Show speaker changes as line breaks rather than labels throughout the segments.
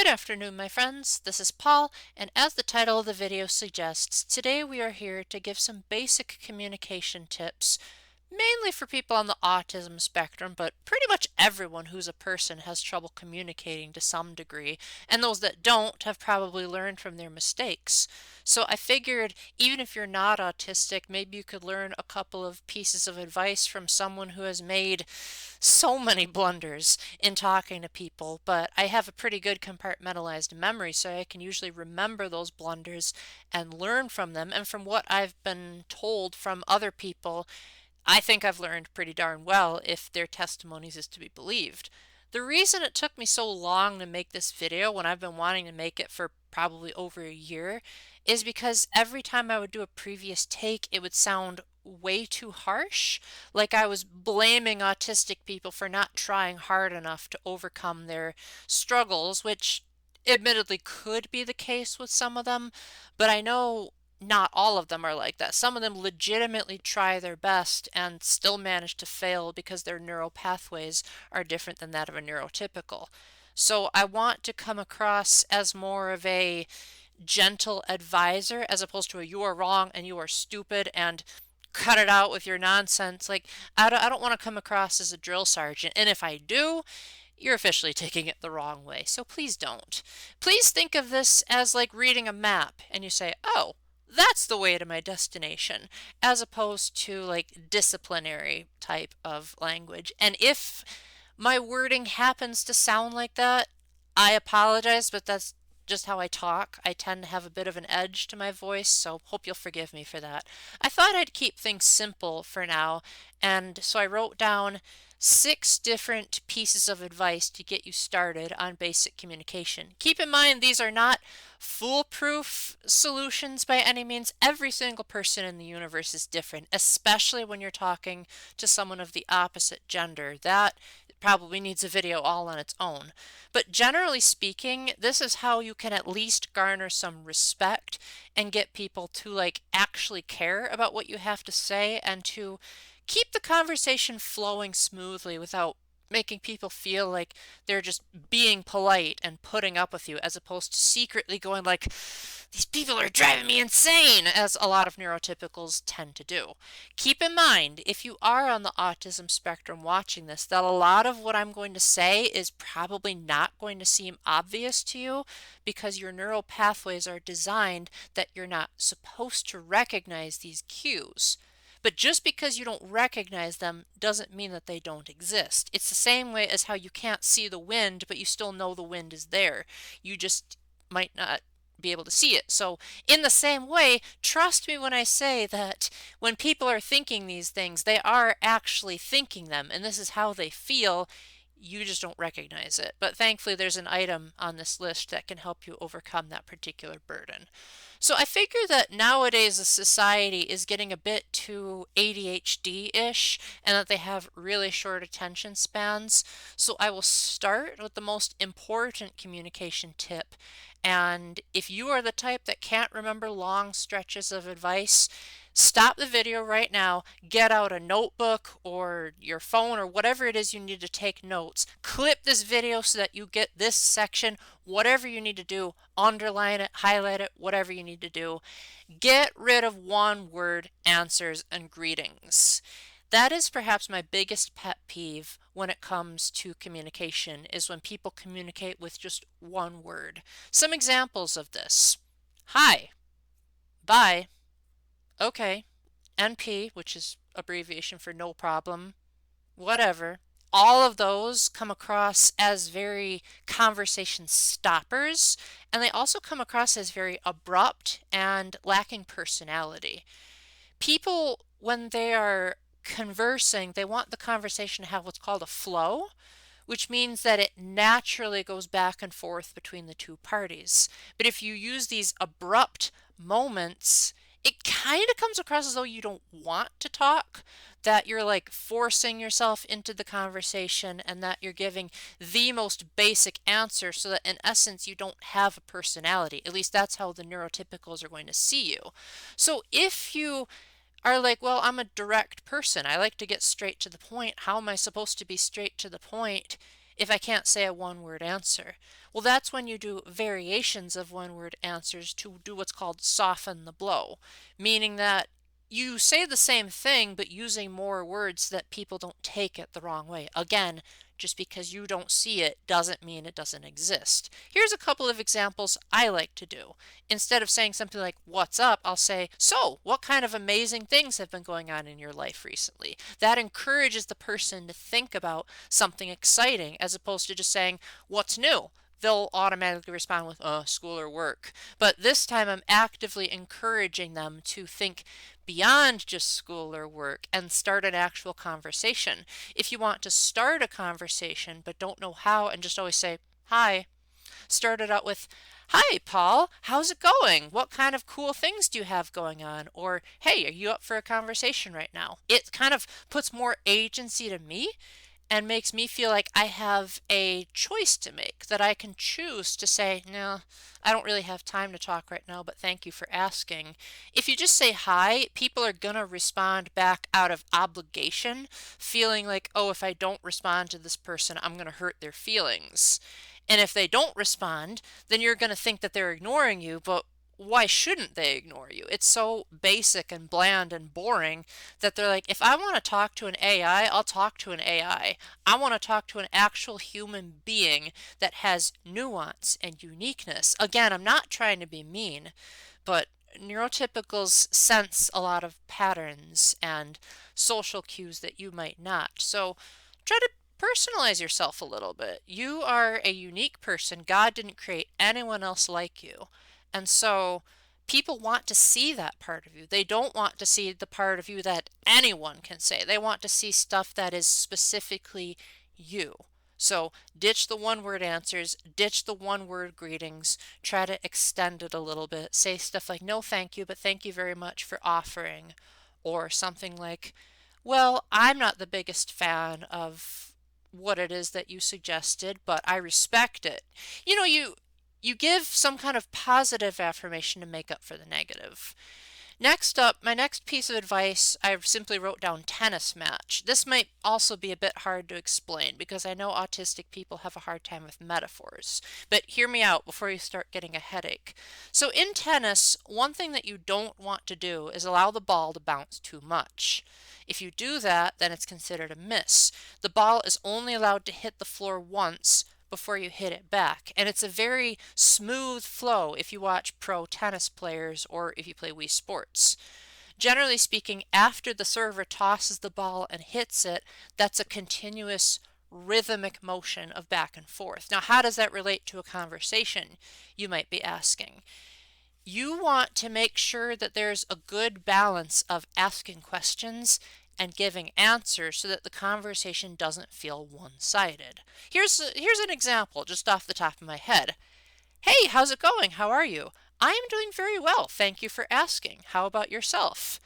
Good afternoon, my friends. This is Paul, and as the title of the video suggests, today we are here to give some basic communication tips, mainly for people on the autism spectrum, but pretty much everyone who's a person has trouble communicating to some degree, and those that don't have probably learned from their mistakes. So I figured even if you're not autistic, maybe you could learn a couple of pieces of advice from someone who has made so many blunders in talking to people, but I have a pretty good compartmentalized memory, so I can usually remember those blunders and learn from them. And from what I've been told from other people, I think I've learned pretty darn well if their testimonies is to be believed. The reason it took me so long to make this video when I've been wanting to make it for probably over a year is because every time I would do a previous take, it would sound way too harsh, like I was blaming autistic people for not trying hard enough to overcome their struggles, which admittedly could be the case with some of them, but I know not all of them are like that. Some of them legitimately try their best and still manage to fail because their neural pathways are different than that of a neurotypical. So I want to come across as more of a gentle advisor as opposed to a you are wrong and you are stupid and cut it out with your nonsense. Like, I don't want to come across as a drill sergeant. And if I do, you're officially taking it the wrong way. So please don't. Please think of this as like reading a map and you say, oh, that's the way to my destination, as opposed to like disciplinary type of language. And if my wording happens to sound like that, I apologize, but that's just how I talk. I tend to have a bit of an edge to my voice, so hope you'll forgive me for that. I thought I'd keep things simple for now, and so I wrote down 6 different pieces of advice to get you started on basic communication. Keep in mind, these are not foolproof solutions by any means. Every single person in the universe is different, especially when you're talking to someone of the opposite gender. That probably needs a video all on its own. But generally speaking, this is how you can at least garner some respect and get people to like actually care about what you have to say and to keep the conversation flowing smoothly without making people feel like they're just being polite and putting up with you as opposed to secretly going like, these people are driving me insane, as a lot of neurotypicals tend to do. Keep in mind, if you are on the autism spectrum watching this, that a lot of what I'm going to say is probably not going to seem obvious to you because your neural pathways are designed that you're not supposed to recognize these cues. But just because you don't recognize them doesn't mean that they don't exist. It's the same way as how you can't see the wind, but you still know the wind is there. You just might not be able to see it. So in the same way, trust me when I say that when people are thinking these things, they are actually thinking them, and this is how they feel. You just don't recognize it. But thankfully, there's an item on this list that can help you overcome that particular burden. So I figure that nowadays the society is getting a bit too ADHD-ish and that they have really short attention spans. So I will start with the most important communication tip. And if you are the type that can't remember long stretches of advice, stop the video right now, get out a notebook or your phone or whatever it is you need to take notes. Clip this video so that you get this section, whatever you need to do, underline it, highlight it, whatever you need to do. Get rid of one-word answers and greetings. That is perhaps my biggest pet peeve when it comes to communication, is when people communicate with just one word. Some examples of this: hi, bye, okay, NP, which is abbreviation for no problem, whatever. All of those come across as very conversation stoppers, and they also come across as very abrupt and lacking personality. People, when they are conversing, they want the conversation to have what's called a flow, which means that it naturally goes back and forth between the two parties. But if you use these abrupt moments, it kind of comes across as though you don't want to talk, that you're like forcing yourself into the conversation and that you're giving the most basic answer so that in essence you don't have a personality. At least that's how the neurotypicals are going to see you. So if you are like, well, I'm a direct person, I like to get straight to the point, how am I supposed to be straight to the point if I can't say a one-word answer? Well, that's when you do variations of one-word answers to do what's called soften the blow, meaning that you say the same thing but using more words so that people don't take it the wrong way. Again, just because you don't see it doesn't mean it doesn't exist. Here's a couple of examples I like to do. Instead of saying something like, "What's up?" I'll say, "So, what kind of amazing things have been going on in your life recently?" That encourages the person to think about something exciting as opposed to just saying, "What's new?" They'll automatically respond with school or work. But this time I'm actively encouraging them to think beyond just school or work and start an actual conversation. If you want to start a conversation but don't know how and just always say, "Hi," start it out with, "Hi, Paul, how's it going? What kind of cool things do you have going on?" Or, "Hey, are you up for a conversation right now?" It kind of puts more agency to me and makes me feel like I have a choice to make, that I can choose to say, "No, I don't really have time to talk right now, but thank you for asking." If you just say hi, people are going to respond back out of obligation, feeling like, oh, if I don't respond to this person, I'm going to hurt their feelings. And if they don't respond, then you're going to think that they're ignoring you, but why shouldn't they ignore you? It's so basic and bland and boring that they're like, if I want to talk to an AI, I'll talk to an AI. I want to talk to an actual human being that has nuance and uniqueness. Again, I'm not trying to be mean, but neurotypicals sense a lot of patterns and social cues that you might not. So try to personalize yourself a little bit. You are a unique person. God didn't create anyone else like you. And so people want to see that part of you. They don't want to see the part of you that anyone can say. They want to see stuff that is specifically you. So ditch the one-word answers, ditch the one-word greetings, try to extend it a little bit. Say stuff like, "No, thank you, but thank you very much for offering." Or something like, "Well, I'm not the biggest fan of what it is that you suggested, but I respect it." You give some kind of positive affirmation to make up for the negative. Next up, my next piece of advice, I simply wrote down tennis match. This might also be a bit hard to explain because I know autistic people have a hard time with metaphors. But hear me out before you start getting a headache. So in tennis, one thing that you don't want to do is allow the ball to bounce too much. If you do that, then it's considered a miss. The ball is only allowed to hit the floor once before you hit it back. And it's a very smooth flow if you watch pro tennis players or if you play Wii Sports. Generally speaking, after the server tosses the ball and hits it, that's a continuous rhythmic motion of back and forth. Now, how does that relate to a conversation, you might be asking? You want to make sure that there's a good balance of asking questions and giving answers so that the conversation doesn't feel one-sided. Here's an example just off the top of my head. "Hey, how's it going? How are you?" "I am doing very well. Thank you for asking. How about yourself?"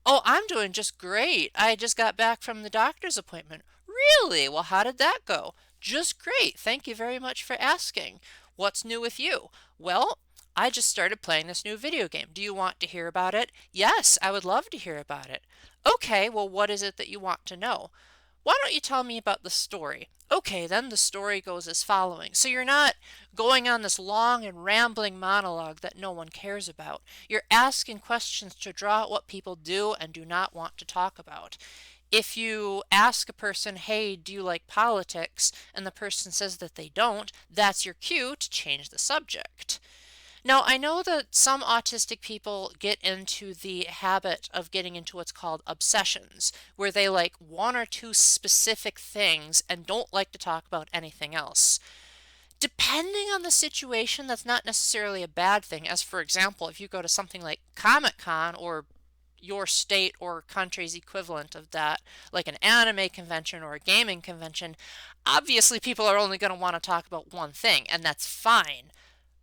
"Oh, I'm doing just great. I just got back from the doctor's appointment." "Really? Well, how did that go?" "Just great. Thank you very much for asking." "What's new with you?" "Well, I just started playing this new video game. Do you want to hear about it?" "Yes, I would love to hear about it." "Okay, well, what is it that you want to know?" "Why don't you tell me about the story?" "Okay, then the story goes as following." So you're not going on this long and rambling monologue that no one cares about. You're asking questions to draw out what people do and do not want to talk about. If you ask a person, "Hey, do you like politics?" and the person says that they don't, that's your cue to change the subject. Now, I know that some autistic people get into the habit of getting into what's called obsessions, where they like one or two specific things and don't like to talk about anything else. Depending on the situation, that's not necessarily a bad thing. As for example, if you go to something like Comic-Con or your state or country's equivalent of that, like an anime convention or a gaming convention, obviously people are only going to want to talk about one thing, and that's fine.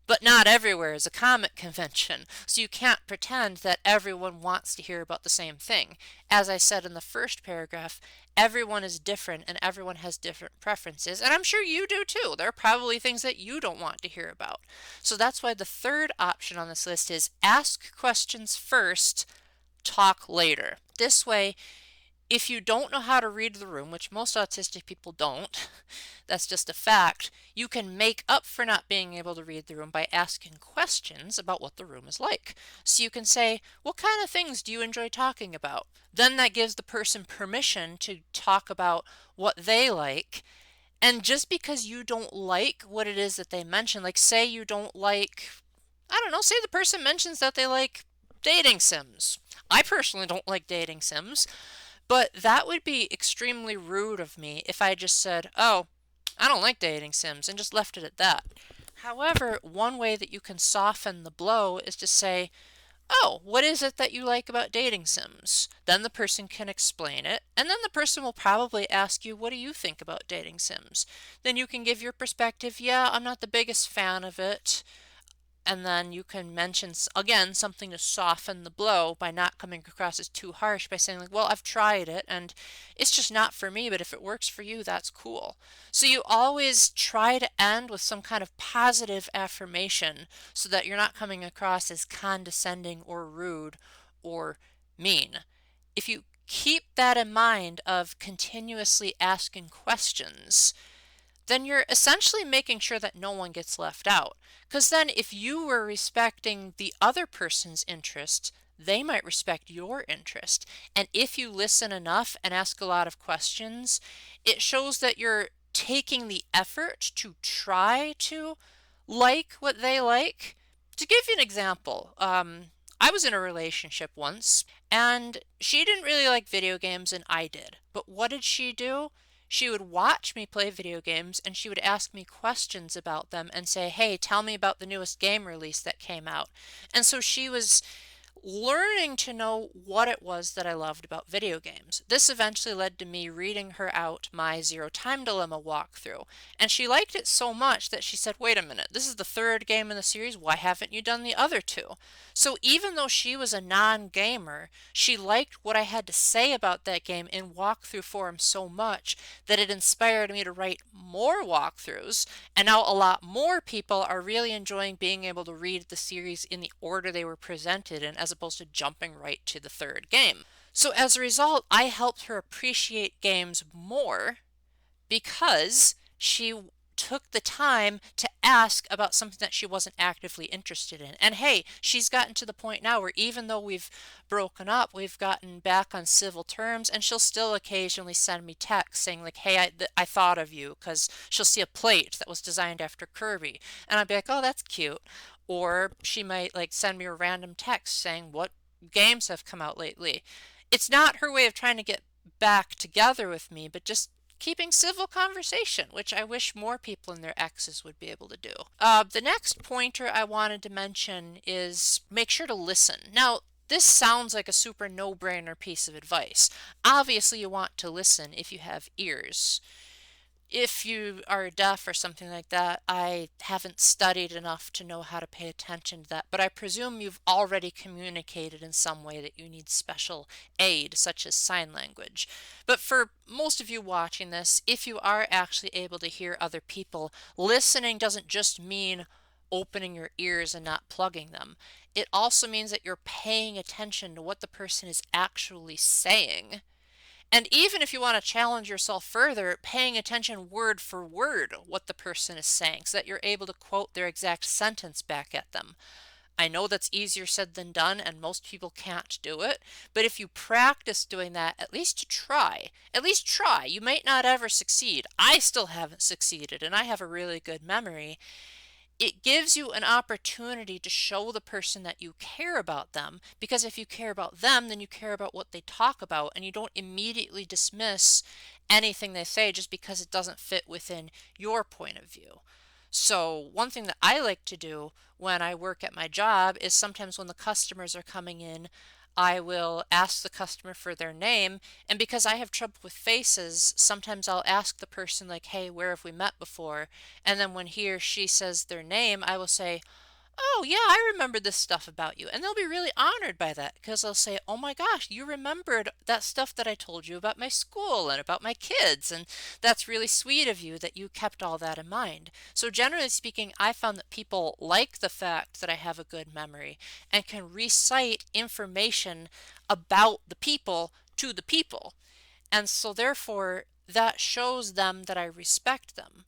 But not everywhere is a comic convention, so you can't pretend that everyone wants to hear about the same thing. As I said in the first paragraph, everyone is different and everyone has different preferences, and I'm sure you do too. There are probably things that you don't want to hear about. So that's why the third option on this list is ask questions first, talk later. This way, If you don't know how to read the room, which most autistic people don't, that's just a fact, you can make up for not being able to read the room by asking questions about what the room is like. So you can say, what kind of things do you enjoy talking about? Then that gives the person permission to talk about what they like. And just because you don't like what it is that they mention, like say you don't like, I don't know, say the person mentions that they like dating sims. I personally don't like dating sims. But that would be extremely rude of me if I just said, oh, I don't like dating sims, and just left it at that. However, one way that you can soften the blow is to say, oh, what is it that you like about dating sims? Then the person can explain it, and then the person will probably ask you, what do you think about dating sims? Then you can give your perspective, yeah, I'm not the biggest fan of it. And then you can mention, again, something to soften the blow by not coming across as too harsh by saying, like, well, I've tried it and it's just not for me, but if it works for you, that's cool. So you always try to end with some kind of positive affirmation so that you're not coming across as condescending or rude or mean. If you keep that in mind of continuously asking questions, then you're essentially making sure that no one gets left out. Because then if you were respecting the other person's interests, they might respect your interest. And if you listen enough and ask a lot of questions, it shows that you're taking the effort to try to like what they like. To give you an example, I was in a relationship once and she didn't really like video games and I did. But what did she do? She would watch me play video games and she would ask me questions about them and say, hey, tell me about the newest game release that came out. And so she was learning to know what it was that I loved about video games. This eventually led to me reading her out my Zero Time Dilemma walkthrough. And she liked it so much that she said, wait a minute, this is the third game in the series. Why haven't you done the other two? So even though she was a non-gamer, she liked what I had to say about that game in walkthrough form so much that it inspired me to write more walkthroughs. And now a lot more people are really enjoying being able to read the series in the order they were presented in, as opposed to jumping right to the third game. So as a result, I helped her appreciate games more because she took the time to ask about something that she wasn't actively interested in. And hey, she's gotten to the point now where even though we've broken up, we've gotten back on civil terms, and she'll still occasionally send me texts saying like, hey, I thought of you, because she'll see a plate that was designed after Kirby. And I'd be like, oh, that's cute. Or she might like send me a random text saying, what games have come out lately? It's not her way of trying to get back together with me, but just keeping civil conversation, which I wish more people and their exes would be able to do. The next pointer I wanted to mention is make sure to listen. Now, this sounds like a super no-brainer piece of advice. Obviously, you want to listen if you have ears. If you are deaf or something like that, I haven't studied enough to know how to pay attention to that, but I presume you've already communicated in some way that you need special aid, such as sign language. But for most of you watching this, if you are actually able to hear other people, listening doesn't just mean opening your ears and not plugging them. It also means that you're paying attention to what the person is actually saying. And even if you want to challenge yourself further, paying attention word for word what the person is saying so that you're able to quote their exact sentence back at them. I know that's easier said than done, and most people can't do it, but if you practice doing that, at least try. At least try. You might not ever succeed. I still haven't succeeded, and I have a really good memory. It gives you an opportunity to show the person that you care about them, because if you care about them, then you care about what they talk about, and you don't immediately dismiss anything they say just because it doesn't fit within your point of view. So one thing that I like to do when I work at my job is sometimes when the customers are coming in, I will ask the customer for their name, and because I have trouble with faces, sometimes I'll ask the person like, hey, where have we met before? And then when he or she says their name, I will say, oh yeah, I remember this stuff about you. And they'll be really honored by that because they'll say, oh my gosh, you remembered that stuff that I told you about my school and about my kids. And that's really sweet of you that you kept all that in mind. So generally speaking, I found that people like the fact that I have a good memory and can recite information about the people to the people. And so therefore, that shows them that I respect them.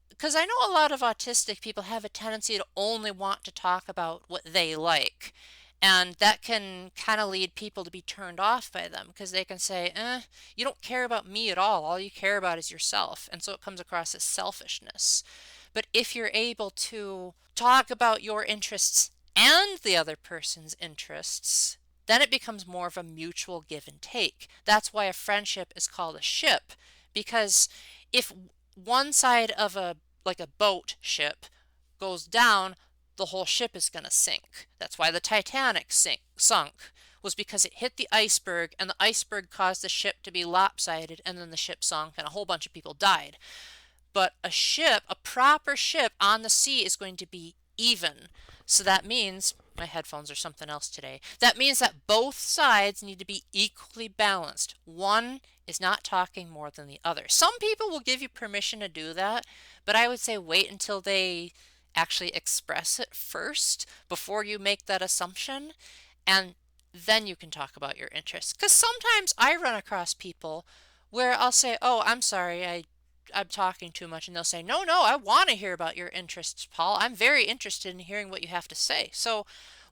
Because I know a lot of autistic people have a tendency to only want to talk about what they like. And that can kind of lead people to be turned off by them because they can say, you don't care about me at all. All you care about is yourself. And so it comes across as selfishness. But if you're able to talk about your interests and the other person's interests, then it becomes more of a mutual give and take. That's why a friendship is called a ship, because if one side of a boat ship goes down, the whole ship is going to sink. That's why the Titanic sunk, was because it hit the iceberg and the iceberg caused the ship to be lopsided, and then the ship sunk and a whole bunch of people died. But a ship, a proper ship on the sea, is going to be even. So that means, my headphones are something else today. That means that both sides need to be equally balanced. One is not talking more than the other. Some people will give you permission to do that, but I would say wait until they actually express it first before you make that assumption, and then you can talk about your interests. Because sometimes I run across people where I'll say, oh, I'm sorry, I'm talking too much, and they'll say, no, I want to hear about your interests, Paul. I'm very interested in hearing what you have to say. So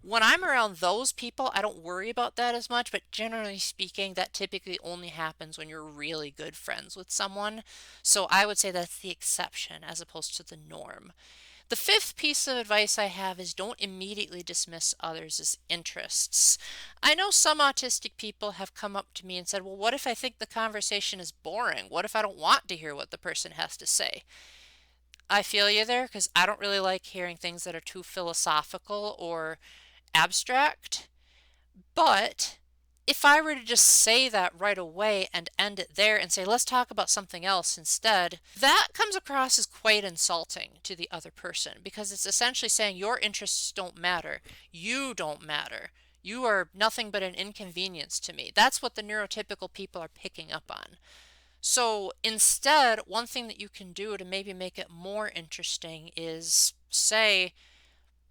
when I'm around those people, I don't worry about that as much, but generally speaking, that typically only happens when you're really good friends with someone. So I would say that's the exception as opposed to the norm. The fifth piece of advice I have is don't immediately dismiss others' interests. I know some autistic people have come up to me and said, well, what if I think the conversation is boring? What if I don't want to hear what the person has to say? I feel you there because I don't really like hearing things that are too philosophical or abstract. But if I were to just say that right away and end it there and say, let's talk about something else instead, that comes across as quite insulting to the other person because it's essentially saying your interests don't matter. You don't matter. You are nothing but an inconvenience to me. That's what the neurotypical people are picking up on. So instead, one thing that you can do to maybe make it more interesting is say,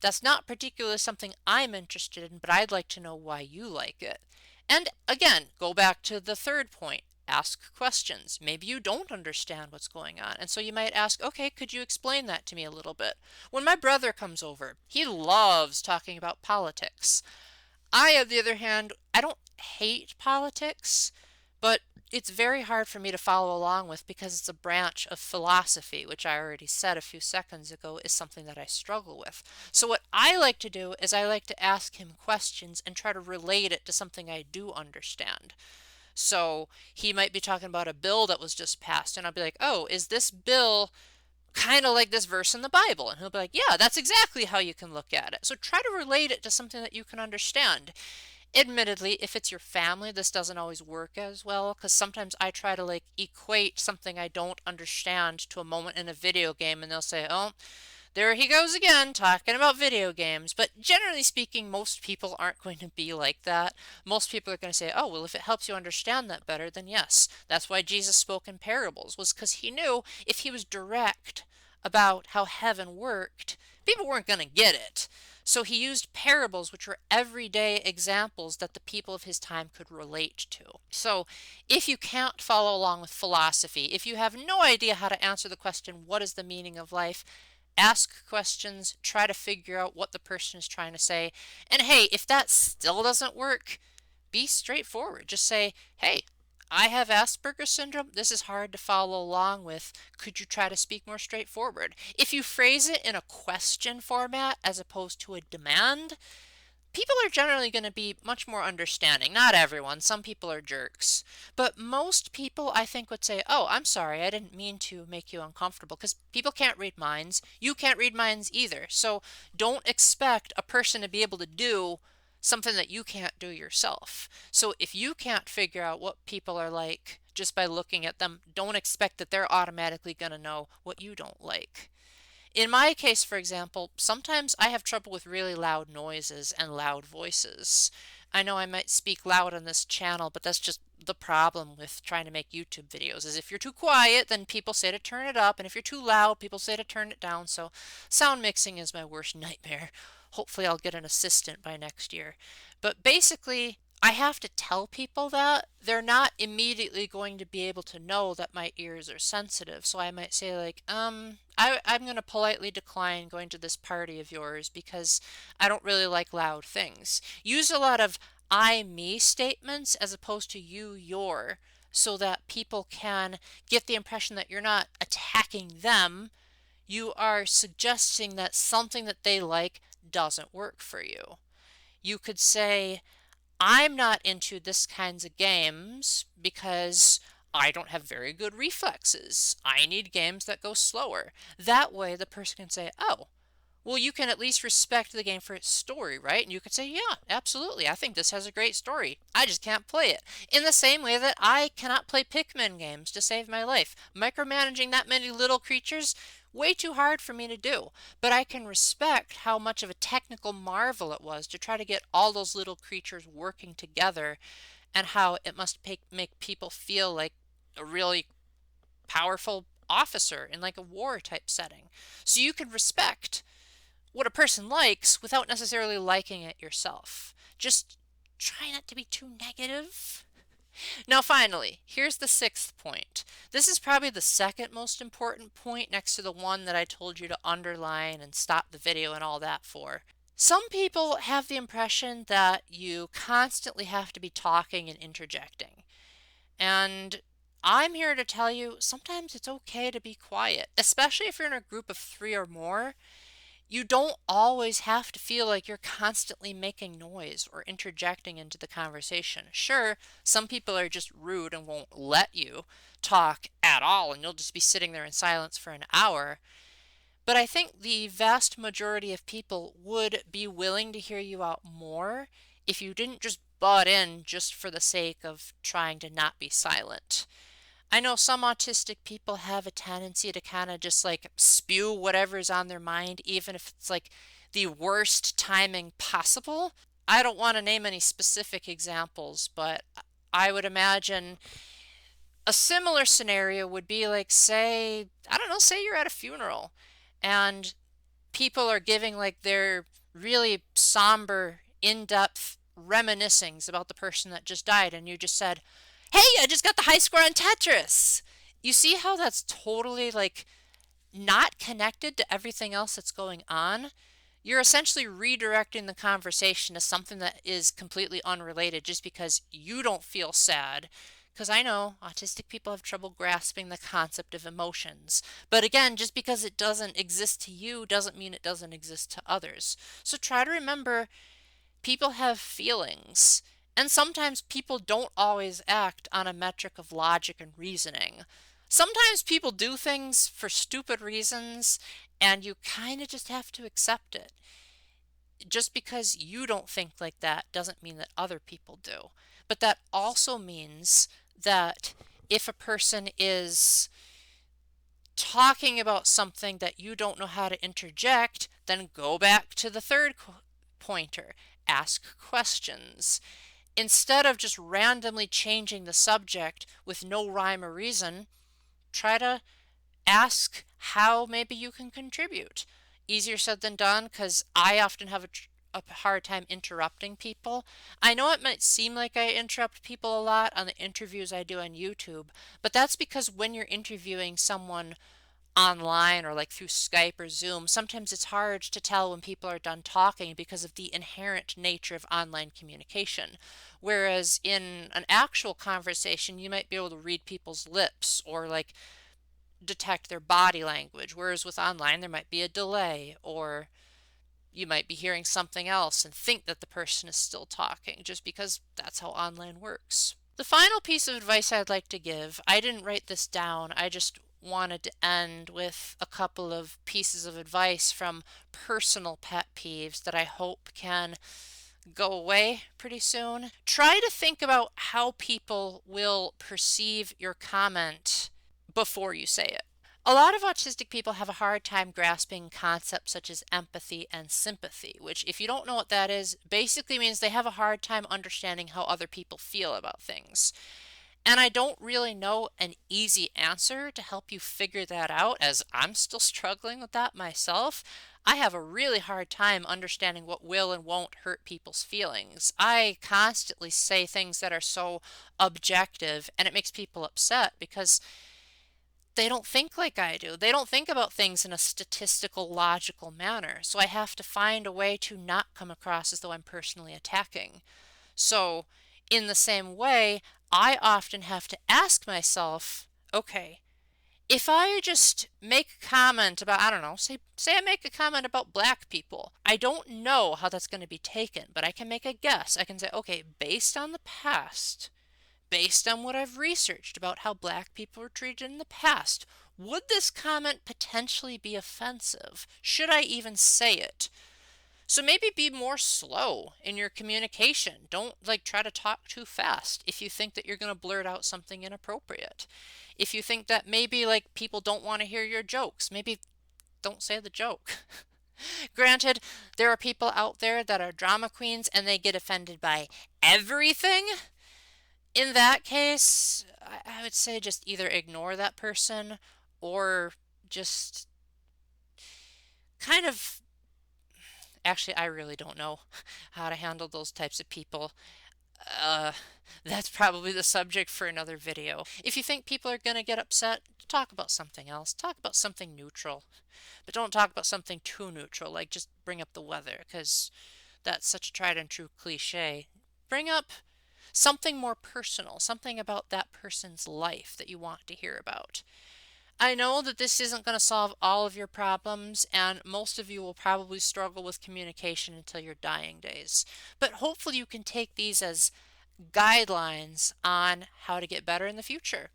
that's not particularly something I'm interested in, but I'd like to know why you like it. And again, go back to the third point. Ask questions. Maybe you don't understand what's going on. And so you might ask, okay, could you explain that to me a little bit? When my brother comes over, he loves talking about politics. I, on the other hand, I don't hate politics, but it's very hard for me to follow along with because it's a branch of philosophy, which I already said a few seconds ago is something that I struggle with. So what I like to do is I like to ask him questions and try to relate it to something I do understand. So he might be talking about a bill that was just passed, and I'll be like, oh, is this bill kind of like this verse in the Bible? And he'll be like, yeah, that's exactly how you can look at it. So try to relate it to something that you can understand. Admittedly, if it's your family, this doesn't always work as well because sometimes I try to like equate something I don't understand to a moment in a video game and they'll say, oh, there he goes again talking about video games. But generally speaking, most people aren't going to be like that. Most people are going to say, oh, well, if it helps you understand that better, then yes. That's why Jesus spoke in parables, was because he knew if he was direct about how heaven worked, people weren't going to get it. So he used parables, which were everyday examples that the people of his time could relate to. So if you can't follow along with philosophy, if you have no idea how to answer the question, what is the meaning of life? Ask questions, try to figure out what the person is trying to say. And hey, if that still doesn't work, be straightforward. Just say, hey, I have Asperger's syndrome. This is hard to follow along with. Could you try to speak more straightforward? If you phrase it in a question format as opposed to a demand, people are generally going to be much more understanding. Not everyone. Some people are jerks. But most people, I think, would say, oh, I'm sorry, I didn't mean to make you uncomfortable. Because people can't read minds. You can't read minds either. So don't expect a person to be able to do something that you can't do yourself. So if you can't figure out what people are like just by looking at them, don't expect that they're automatically going to know what you don't like. In my case, for example, sometimes I have trouble with really loud noises and loud voices. I know I might speak loud on this channel, but that's just the problem with trying to make YouTube videos, is if you're too quiet, then people say to turn it up, and if you're too loud, people say to turn it down. So sound mixing is my worst nightmare. Hopefully I'll get an assistant by next year. But basically, I have to tell people that, they're not immediately going to be able to know that my ears are sensitive. So I might say like, I'm going to politely decline going to this party of yours because I don't really like loud things. Use a lot of I, me statements as opposed to you, your, so that people can get the impression that you're not attacking them. You are suggesting that something that they like doesn't work for you. You could say, I'm not into this kinds of games because I don't have very good reflexes. I need games that go slower. That way the person can say, oh, well, you can at least respect the game for its story, right? And you could say, yeah, absolutely. I think this has a great story. I just can't play it. In the same way that I cannot play Pikmin games to save my life. Micromanaging that many little creatures, way too hard for me to do. But I can respect how much of a technical marvel it was to try to get all those little creatures working together and how it must make people feel like a really powerful officer in like a war type setting. So you can respect what a person likes without necessarily liking it yourself. Just try not to be too negative. Now, finally, here's the sixth point. This is probably the second most important point next to the one that I told you to underline and stop the video and all that for. Some people have the impression that you constantly have to be talking and interjecting. And I'm here to tell you sometimes it's okay to be quiet, especially if you're in a group of 3 or more. You don't always have to feel like you're constantly making noise or interjecting into the conversation. Sure, some people are just rude and won't let you talk at all, and you'll just be sitting there in silence for an hour. But I think the vast majority of people would be willing to hear you out more if you didn't just butt in just for the sake of trying to not be silent. I know some autistic people have a tendency to kind of just like spew whatever's on their mind, even if it's like the worst timing possible. I don't want to name any specific examples, but I would imagine a similar scenario would be like, say, I don't know, say you're at a funeral and people are giving like their really somber, in-depth reminiscings about the person that just died, and you just said, hey, I just got the high score on Tetris. You see how that's totally like not connected to everything else that's going on? You're essentially redirecting the conversation to something that is completely unrelated just because you don't feel sad. Because I know autistic people have trouble grasping the concept of emotions. But again, just because it doesn't exist to you doesn't mean it doesn't exist to others. So try to remember people have feelings. And sometimes people don't always act on a metric of logic and reasoning. Sometimes people do things for stupid reasons, and you kind of just have to accept it. Just because you don't think like that doesn't mean that other people do. But that also means that if a person is talking about something that you don't know how to interject, then go back to the third pointer. Ask questions. Instead of just randomly changing the subject with no rhyme or reason, try to ask how maybe you can contribute. Easier said than done, because I often have a hard time interrupting people. I know it might seem like I interrupt people a lot on the interviews I do on YouTube, but that's because when you're interviewing someone online or like through Skype or Zoom, sometimes it's hard to tell when people are done talking because of the inherent nature of online communication. Whereas in an actual conversation, you might be able to read people's lips or like detect their body language. Whereas with online, there might be a delay, or you might be hearing something else and think that the person is still talking just because that's how online works. The final piece of advice I'd like to give, I didn't write this down, I just wanted to end with a couple of pieces of advice from personal pet peeves that I hope can go away pretty soon. Try to think about how people will perceive your comment before you say it. A lot of autistic people have a hard time grasping concepts such as empathy and sympathy, which, if you don't know what that is, basically means they have a hard time understanding how other people feel about things. And I don't really know an easy answer to help you figure that out, as I'm still struggling with that myself. I have a really hard time understanding what will and won't hurt people's feelings. I constantly say things that are so objective, and it makes people upset because they don't think like I do. They don't think about things in a statistical, logical manner. So I have to find a way to not come across as though I'm personally attacking. So, in the same way, I often have to ask myself, okay, if I just make a comment about, I don't know, say I make a comment about black people. I don't know how that's going to be taken, but I can make a guess. I can say, okay, based on the past, based on what I've researched about how black people were treated in the past, would this comment potentially be offensive? Should I even say it? So maybe be more slow in your communication. Don't try to talk too fast if you think that you're going to blurt out something inappropriate. If you think that maybe people don't want to hear your jokes, maybe don't say the joke. Granted, there are people out there that are drama queens and they get offended by everything. In that case, I would say just either ignore that person or just kind of. Actually, I really don't know how to handle those types of people. Uh, that's probably the subject for another video. If you think people are going to get upset, talk about something else. Talk about something neutral. But don't talk about something too neutral, like just bring up the weather, because that's such a tried and true cliche. Bring up something more personal, something about that person's life that you want to hear about. I know that this isn't going to solve all of your problems, and most of you will probably struggle with communication until your dying days. But hopefully, you can take these as guidelines on how to get better in the future.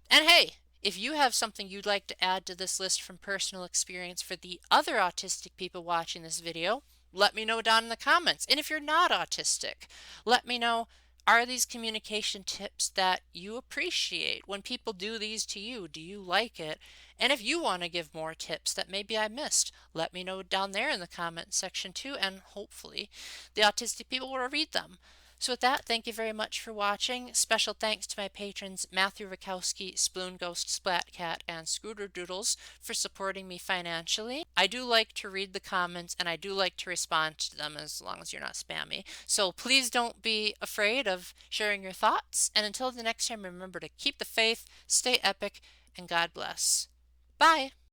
And hey, if you have something you'd like to add to this list from personal experience for the other autistic people watching this video, let me know down in the comments. And if you're not autistic, let me know, are these communication tips that you appreciate? When people do these to you, do you like it? And if you want to give more tips that maybe I missed, let me know down there in the comment section too, and hopefully the autistic people will read them. So with that, thank you very much for watching. Special thanks to my patrons Matthew Rakowski, Sploon Ghost, Splatcat, and Scooter Doodles for supporting me financially. I do like to read the comments and I do like to respond to them as long as you're not spammy. So please don't be afraid of sharing your thoughts. And until the next time, remember to keep the faith, stay epic, and God bless. Bye!